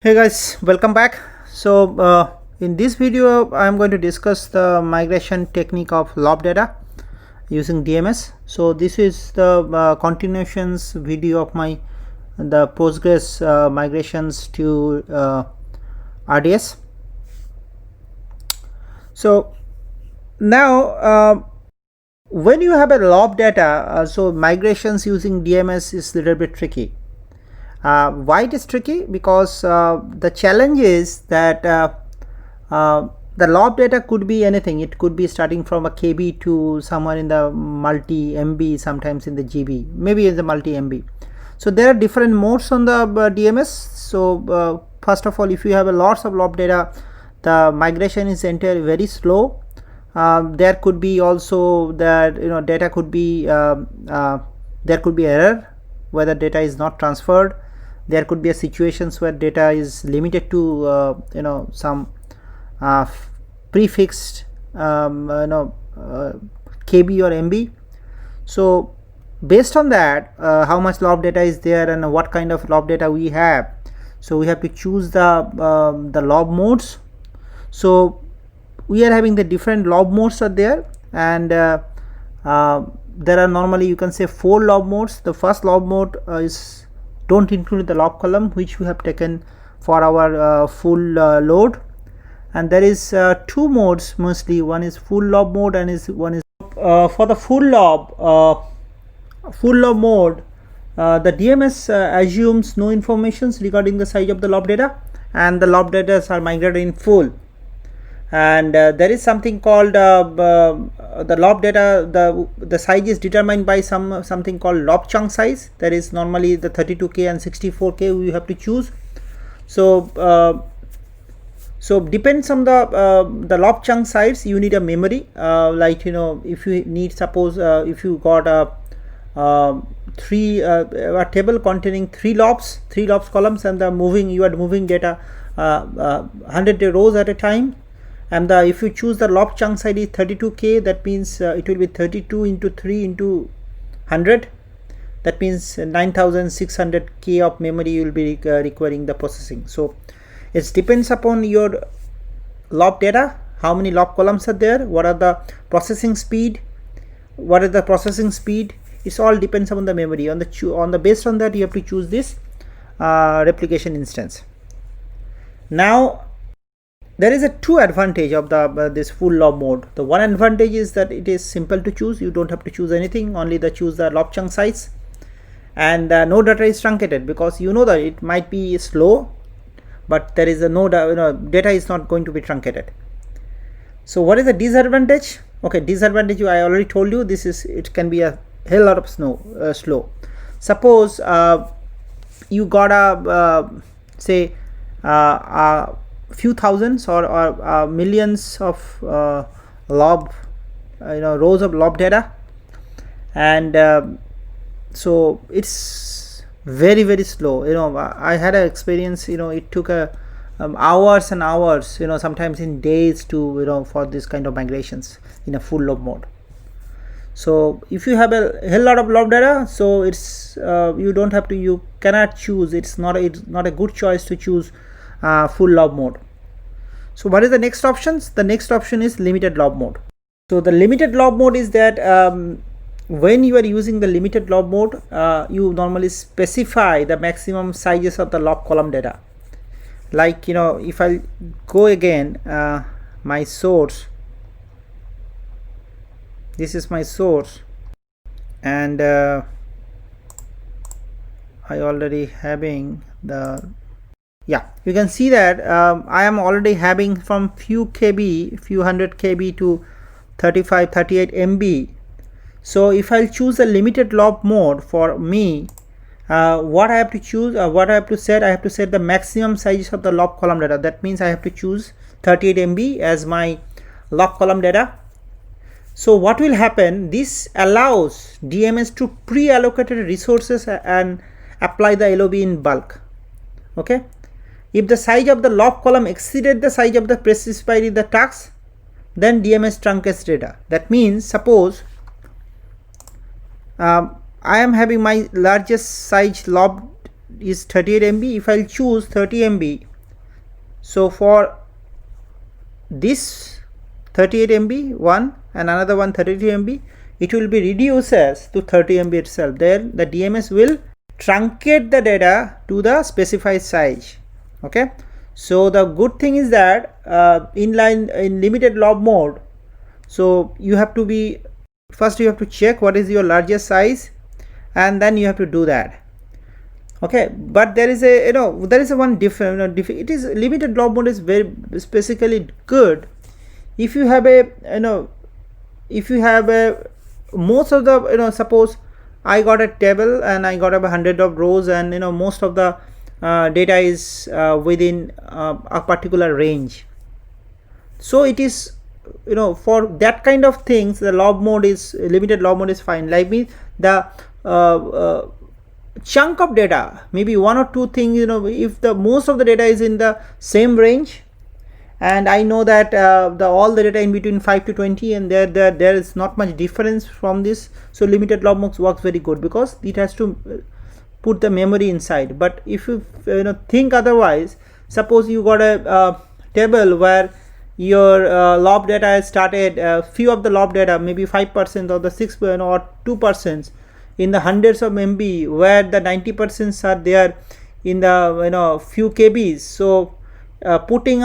Hey guys, welcome back. In this video I am going to discuss the migration technique of LOB data using DMS. So this is the continuations video of my the Postgres migrations to RDS. So now when you have a LOB data, so migrations using DMS is a little bit tricky. Why it is tricky? Because the challenge is that the LOB data could be anything. It could be starting from a KB to somewhere in the multi MB, sometimes in the GB, maybe in the multi MB. So there are different modes on the DMS. So first of all, if you have a lots of LOB data, the migration is entirely very slow. There could be also that data could be there could be error whether data is not transferred. There could be a situations where data is limited to some prefixed KB or MB. So based on that, how much LOB data is there and what kind of LOB data we have, so we have to choose the LOB modes. So we are having the different LOB modes are there, and there are normally, you can say, 4 LOB modes. The first LOB mode is don't include the LOB column, which we have taken for our full load, and there is 2 modes mostly. One is full LOB mode and one is for the full LOB mode. The DMS assumes no information regarding the size of the LOB data, and the LOB data are migrated in full. And there is something called the LOB data, the size is determined by something called LOB chunk size. That is normally the 32K and 64K we have to choose. So so depends on the LOB chunk size. You need a memory, like if you need, suppose if you got a table containing 3 LOBs columns, and you are moving data 100 rows at a time, and if you choose the LOB chunk size is 32K, that means it will be 32 into 3 into 100. That means 9600K of memory you will be requiring the processing. So it depends upon your LOB data, how many LOB columns are there, what are the processing speed, It all depends upon the memory. Based on that, you have to choose this replication instance. Now there is a 2 advantage of this full LOB mode. The one advantage is that it is simple to choose. You don't have to choose anything, only choose the LOB chunk size, and no data is truncated, because that it might be slow, but there is data is not going to be truncated. So what is the disadvantage? Okay, disadvantage I already told you. It can be a hell lot of slow. Suppose you got a say few thousands or millions of LOB rows of LOB data, and so it's very, very slow. I had an experience. It took hours and hours, sometimes in days to for this kind of migrations in a full LOB mode. So if you have a hell lot of LOB data, so it's you cannot choose. It's not a good choice to choose full LOB mode. So what is the next options? The next option is limited LOB mode. So the limited LOB mode is that when you are using the limited LOB mode, you normally specify the maximum sizes of the LOB column data. Like if I go again, my source, this is my source, and I already having the, you can see that I am already having from few hundred KB to 38 MB. So if I'll choose a limited LOB mode, for me, what I have to choose, what I have to set, the maximum size of the LOB column data. That means I have to choose 38 MB as my LOB column data. So what will happen? This allows DMS to pre-allocated resources and apply the LOB in bulk. Okay. If the size of the LOB column exceeded the size of the specified in the task, then DMS truncates data. That means, suppose I am having my largest size LOB is 38 MB. If I'll choose 30 MB, so for this 38 MB one and another one 33 MB, it will be reduces to 30 MB itself. There the DMS will truncate the data to the specified size. Okay, so the good thing is that in limited lob mode, so you have to be, first you have to check what is your largest size, and then you have to do that. Okay, but there is a there is a one different it is limited lob mode is very specifically good if you have a if you have a most of the suppose I got a table and I got 100 of rows, and most of the data is within a particular range. So it is for that kind of things the lob mode is limited lob mode is fine. Like me, the chunk of data, maybe one or two things, if the most of the data is in the same range, and I know that all the data in between 5 to 20, and there is not much difference from this, so limited lob mode works very good because it has to put the memory inside. But if you think otherwise, suppose you got a table where your lob data has started, few of the lob data, maybe 5% or the 6% or 2% in the hundreds of MB, where the 90% are there in the few KBs. So putting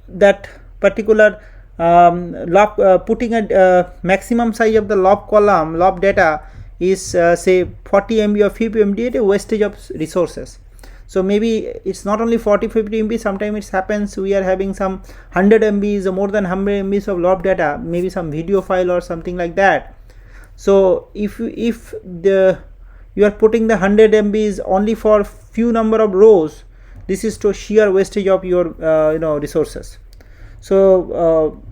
that particular putting a maximum size of the lob column, lob data is say 40 MB or 50 MB, a wastage of resources. So maybe it's not only 40-50 MB, sometimes it happens we are having some 100 MBs or more than 100 MBs of lob data, maybe some video file or something like that. So if you are putting the 100 MBs only for few number of rows, this is to sheer wastage of your resources. So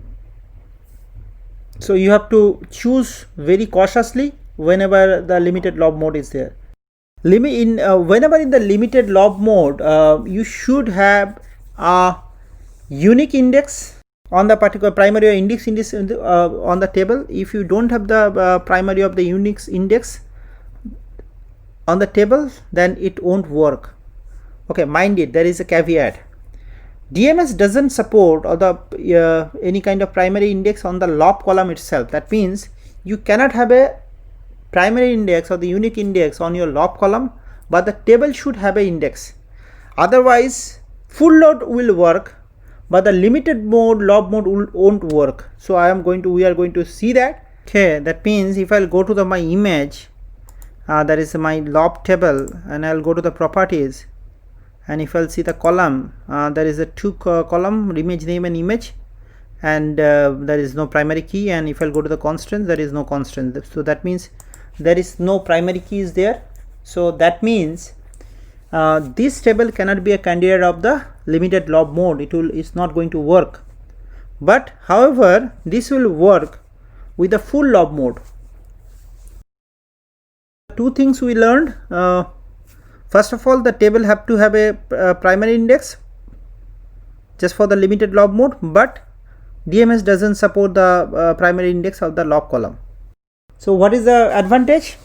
so you have to choose very cautiously whenever the limited lob mode is there. Whenever in the limited lob mode, you should have a unique index on the particular primary or index on the table. If you don't have the primary of the Unix index on the table, then it won't work. Okay, mind it, there is a caveat. DMS doesn't support or the any kind of primary index on the lob column itself. That means you cannot have a primary index or the unique index on your lob column, but the table should have an index. Otherwise, full load will work, but the limited mode lob mode won't work. So we are going to see that. Okay, that means if I'll go to my image, that is my lob table, and I'll go to the properties, and if I'll see the column, there is a two column, image name and image, and there is no primary key. And if I'll go to the constants, there is no constant. So that means there is no primary key is there. So that means this table cannot be a candidate of the limited lob mode. It's not going to work. But however, this will work with the full lob mode. Two things we learned. First of all, the table have to have a primary index just for the limited lob mode, but DMS doesn't support the primary index of the lob column. So what is the advantage?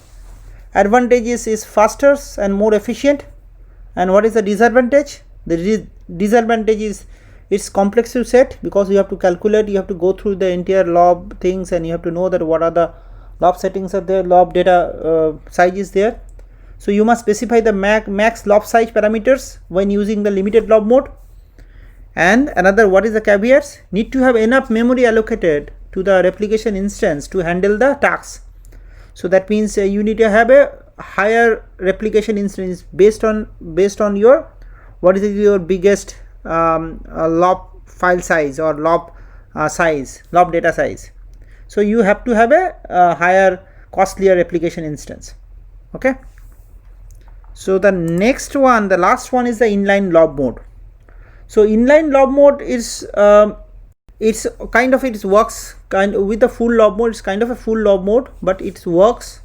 Advantage is faster and more efficient. And what is the disadvantage? The disadvantage is it's complex to set, because you have to calculate, you have to go through the entire lob things, and you have to know that what are the lob settings are there, lob data size is there. So you must specify the max lob size parameters when using the limited lob mode. And another, what is the caveats? Need to have enough memory allocated to the replication instance to handle the tasks. So that means you need to have a higher replication instance based on your what is your biggest lob file size or lob data size. So you have to have a higher costlier replication instance. Okay. So the next one, the last one is the inline lob mode. So inline lob mode is it's kind of, it works with the full lob mode. It's kind of a full lob mode, but it works.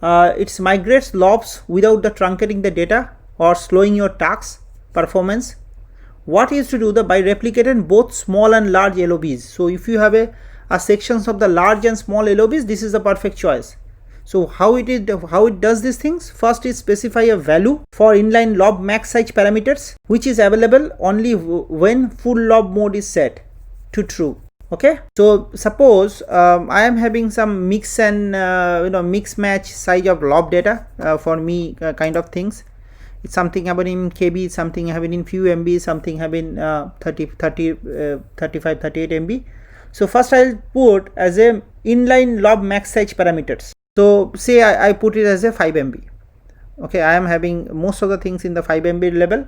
It migrates lobs without the truncating the data or slowing your task performance. What is to do by replicating both small and large LOBs. So if you have a sections of the large and small LOBs, this is the perfect choice. So how it does these things? First is specify a value for inline lob max size parameters, which is available only when full lob mode is set to true. Okay, so suppose I am having some mix and mix match size of lob data for me kind of things. It's something happening in KB, something happening in few MB, something having 35, 38 MB. So first I'll put as a inline lob max size parameters. So say I put it as a 5 MB. Okay, I am having most of the things in the 5 MB level.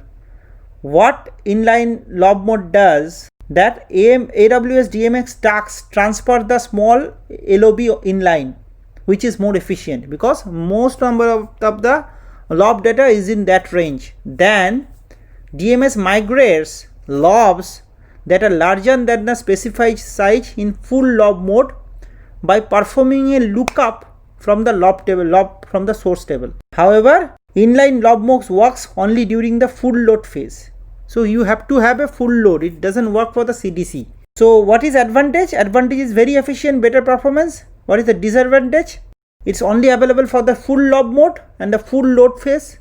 What inline lob mode does, that AWS DMX tasks transfer the small LOB inline, which is more efficient because most number of the lob data is in that range. Then DMS migrates lobs that are larger than the specified size in full lob mode by performing a lookup from the from the source table. However, inline lob mode works only during the full load phase. So you have to have a full load. It doesn't work for the CDC. So what is advantage? Advantage is very efficient, better performance. What is the disadvantage? It's only available for the full lob mode and the full load phase.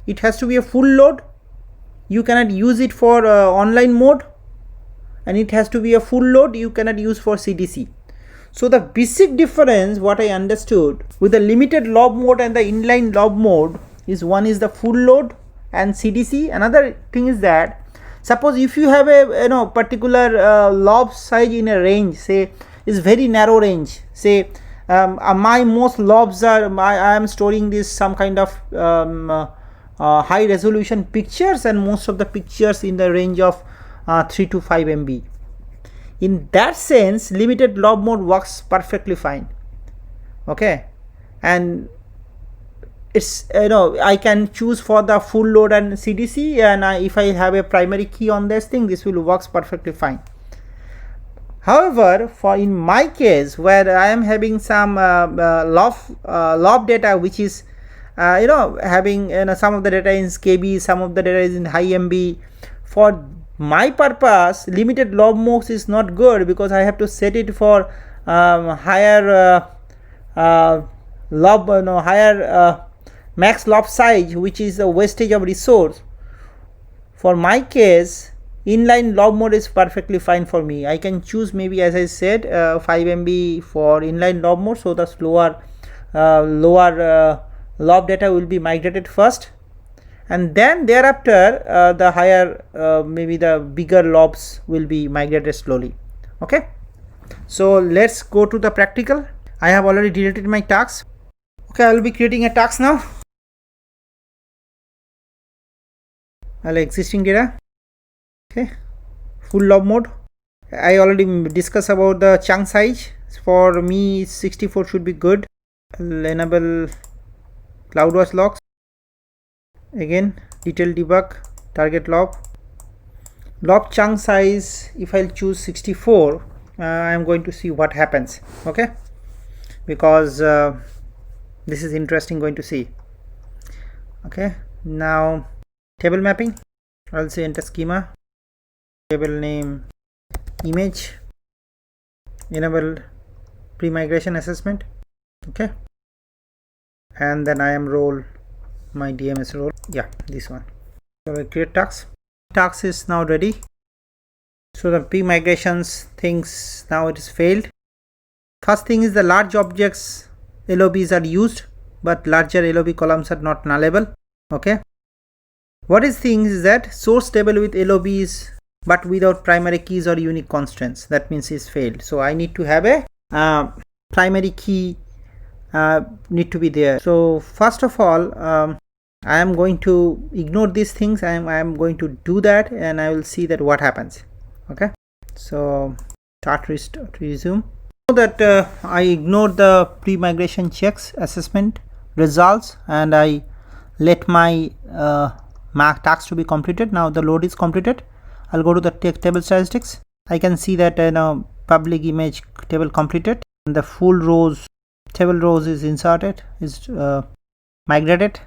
It has to be a full load. You cannot use it for online mode, and it has to be a full load. You cannot use for CDC. So the basic difference, what I understood with the limited lob mode and the inline lob mode, is one is the full load and CDC. Another thing is that suppose if you have a particular lob size in a range, say is very narrow range, say my most lobs are, I am storing this some kind of high resolution pictures, and most of the pictures in the range of 3 to 5 MB. In that sense, limited lob mode works perfectly fine. Okay, and it's I can choose for the full load and CDC, and if I have a primary key on this thing, this will works perfectly fine. However, for in my case where I am having some lob data which is having some of the data in KB, some of the data is in high MB, for my purpose limited lob mode is not good because I have to set it for higher higher max lob size, which is a wastage of resource. For my case, inline lob mode is perfectly fine for me. I can choose maybe, as I said, 5 MB for inline lob mode, so the lower lob data will be migrated first, and then thereafter the higher maybe the bigger lobs will be migrated slowly. Okay, so let's go to the practical. I have already deleted my tags. Okay, I will be creating a task now. Existing data. Okay, full lob mode. I already discussed about the chunk size. For me 64 should be good. I'll enable CloudWatch logs. Again, detail debug, target lob chunk size. If I'll choose 64, I am going to see what happens. Okay, because this is interesting going to see. Okay, now table mapping. I'll say enter schema, table name image, enable pre-migration assessment. Okay, and then I am role my DMS role, yeah, this one. So I create task is now ready. So the pre-migrations things, now it is failed. First thing is the large objects LOBs are used, but larger LOB columns are not nullable. Okay, what is thing is that source table with LOBs but without primary keys or unique constants, that means is failed. So I need to have a primary key need to be there. So first of all, I am going to ignore these things. I am going to do that, and I will see that what happens. Okay, so start resume. So that I ignored the pre-migration checks assessment results, and I let my task to be completed. Now the load is completed. I'll go to the table statistics. I can see that now public image table completed, and the full table rows is inserted, is migrated.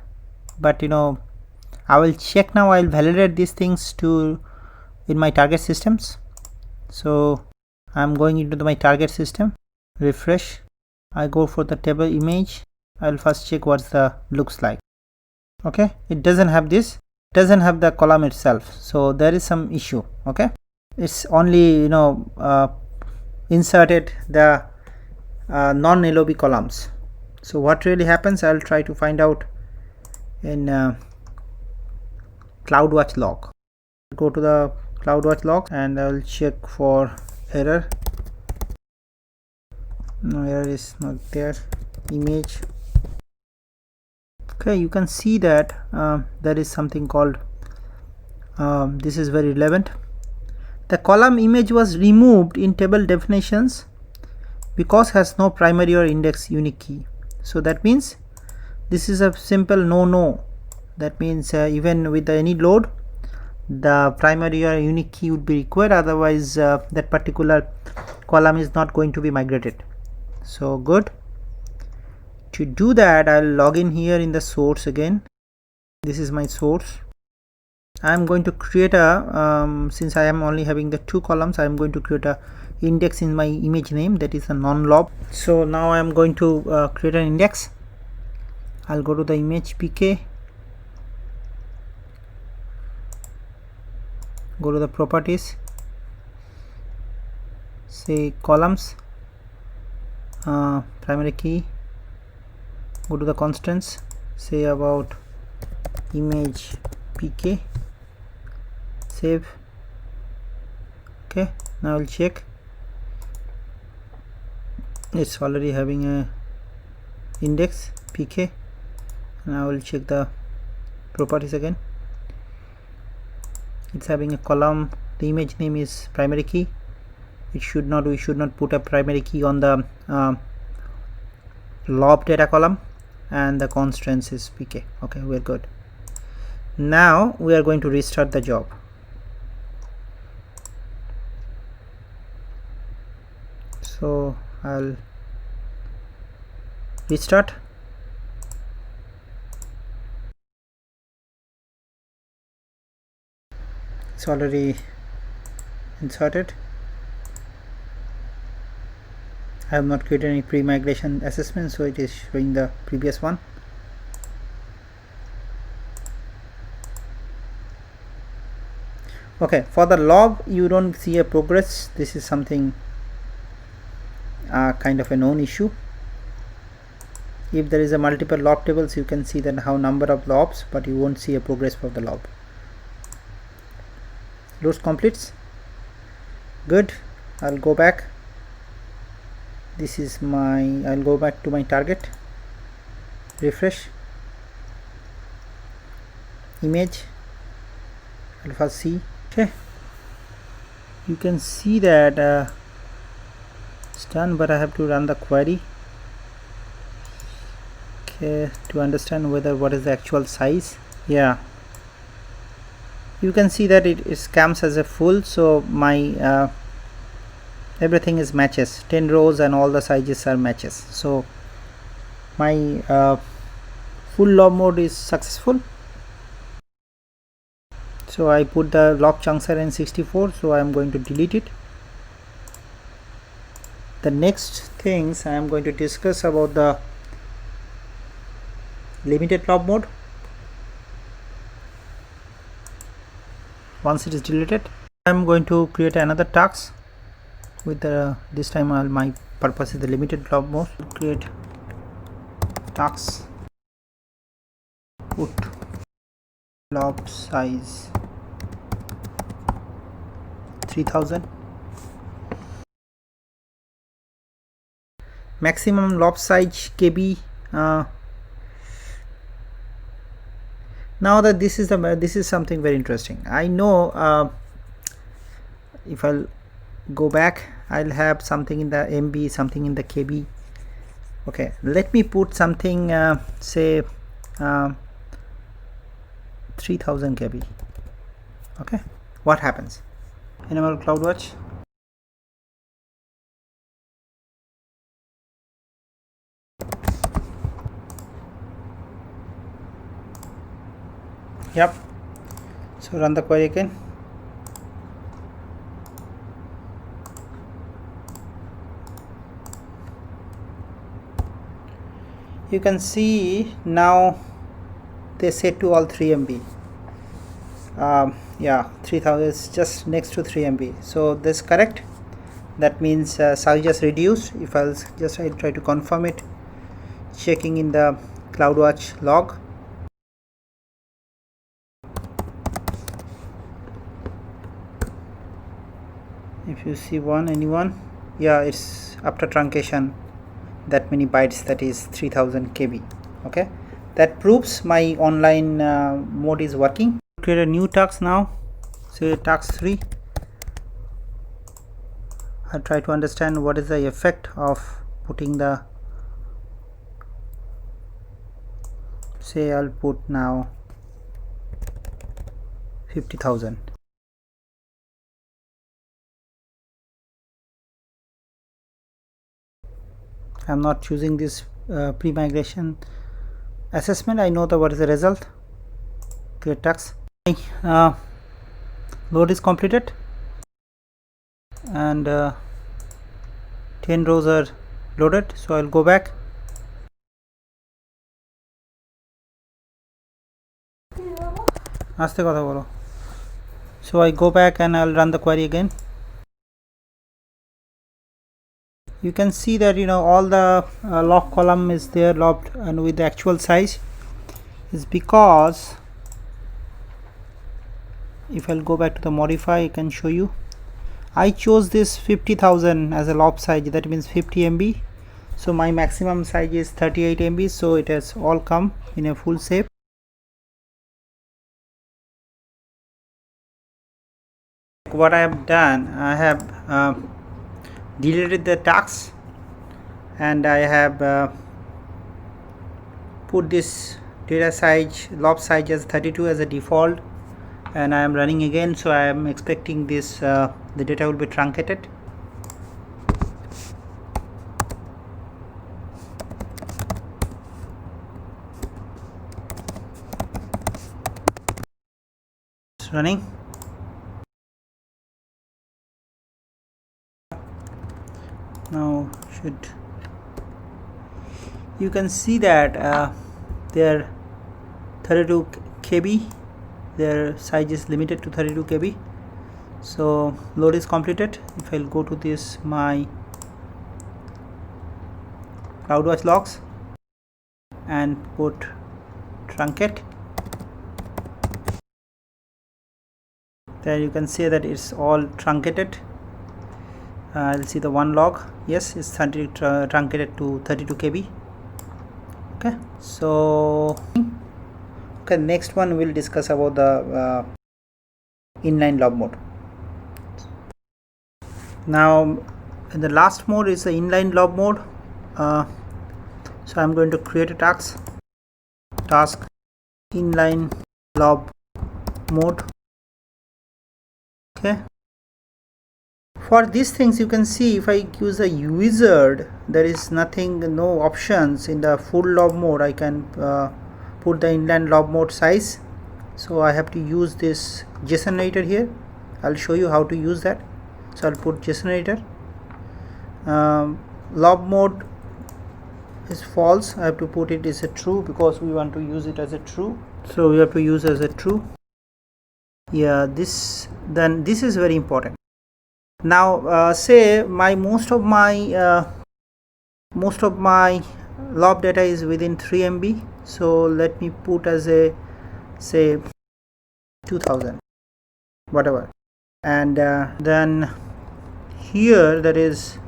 But I will check now. I'll validate these things in my target systems. So I'm going into my target system, refresh. I go for the table image. I'll first check what's the looks like. Okay, it doesn't have this, doesn't have the column itself, so there is some issue. Okay, it's only inserted the non-LOB columns. So what really happens, I'll try to find out in CloudWatch log. Go to the CloudWatch log and I'll check for error. No, error is not there. Image. Okay, you can see that there is something called this is very relevant. The column image was removed in table definitions because has no primary or index unique key. So that means this is a simple no. That means even with any load, the primary or unique key would be required, otherwise that particular column is not going to be migrated. So good. To do that, I'll log in here in the source again. This is my source. I'm going to create a since I am only having the 2 columns, I'm going to create a index in my image name, that is a non-lob. So now I'm going to create an index. I'll go to the image pk, go to the properties, say columns, primary key, go to the constants, say about image pk, save. Okay, now I'll check. It's already having a index pk. Now I will check the properties again. It's having a column. The image name is primary key. We should not put a primary key on the lob data column, and the constants is pk. Okay, we're good. Now we are going to restart the job. So I'll restart. It's already inserted. I have not created any pre-migration assessment, so it is showing the previous one. Okay, for the lob you don't see a progress. This is something kind of a known issue. If there is a multiple lob tables, you can see that how number of lobs, but you won't see a progress for the lob. Loads completes. Good. I'll go back. This is my, I'll go back to my target, refresh, image, alpha C. Okay, you can see that it's done, but I have to run the query, okay, to understand whether what is the actual size. Yeah, you can see that it scans as a full, so my everything is matches, 10 rows and all the sizes are matches. So my full lob mode is successful. So I put the lob chunks are in 64, so I am going to delete it. The next things I am going to discuss about the limited lob mode. Once it is deleted, I am going to create another task with the this time my purpose is the limited lob mode. Create task, put lob size 3000, maximum lob size KB. Now that this is something very interesting. I know if I'll go back, I'll have something in the MB, something in the KB. Okay, let me put something say 3000 KB. Okay, what happens? Enable CloudWatch. Yep. So run the query again. you can see now they set to all 3 MB. Yeah, 3000 is just next to 3 MB, so this correct. That means size just reduced. If I try to confirm it, checking in the CloudWatch log. If you see anyone, yeah, it's after truncation that many bytes, that is 3000 KB. Okay, that proves my online mode is working. Create a new task now, say task 3. I'll try to understand what is the effect of putting the, say I'll put now 50,000. I'm not choosing this pre-migration assessment. I know what is the result. Create task. Load is completed and 10 rows are loaded, so I'll go back. So I go back and I'll run the query again. You can see that all the log column is there logged and with the actual size is because if I'll go back to the modify, I can show you. I chose this 50,000 as a lob size, that means 50 MB. So my maximum size is 38 MB, so it has all come in a full shape. What I have done, I have deleted the tags and I have put this data size lob size as 32 as a default, and I am running again, so I am expecting this the data will be truncated. It's running. Now you can see that their 32 KB, their size is limited to 32 KB. So load is completed. If I'll go to this my CloudWatch logs and put truncate, there you can see that it's all truncated. I'll see the one log. Yes, it's truncated to 32 KB. Okay, so okay, next one we'll discuss about the inline lob mode. Now in the last mode is the inline lob mode. So I'm going to create a task inline lob mode. Okay, for these things you can see if I use a wizard, there is nothing, no options in the full lob mode. I can put the inline lob mode size, so I have to use this JSON-rator here. I'll show you how to use that. So I'll put JSON-rator. Lob mode is false. I have to put it as a true because we want to use it as a true, so we have to use as a true. Yeah, this is very important. Now say most of my lob data is within 3 MB, so let me put as a say 2000 whatever, and then here that is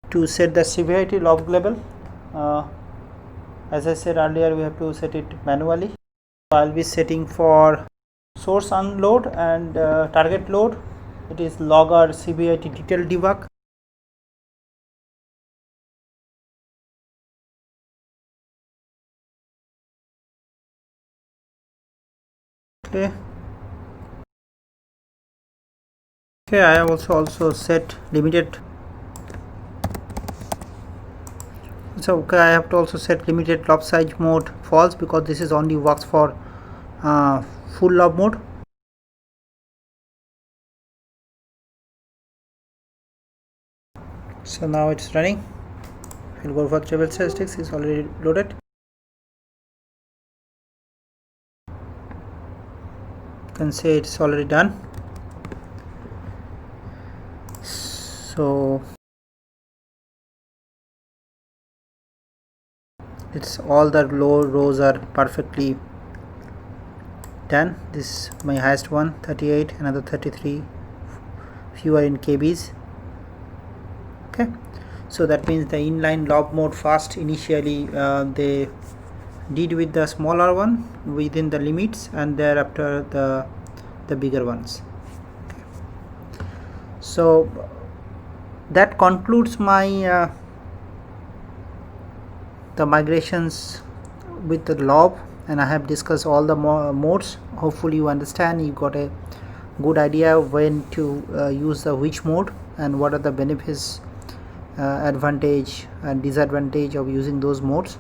to set the severity log level. As I said earlier, we have to set it manually. So I'll be setting for source unload and target load, it is logger severity detail debug. Okay, I have also set limited. So okay, I have to also set limited lob size mode false because this is only works for full lob mode. So now it's running. We'll go for table statistics, is already loaded. can say it's already done. So it's all the low rows are perfectly done. This is my highest one, 38, another 33, few are in kbs. Okay, so that means the inline lob mode fast initially they did with the smaller one within the limits, and thereafter the bigger ones. Okay. So that concludes my the migrations with the lob, and I have discussed all the modes. Hopefully you understand, you got a good idea when to use the which mode and what are the benefits, advantage and disadvantage of using those modes.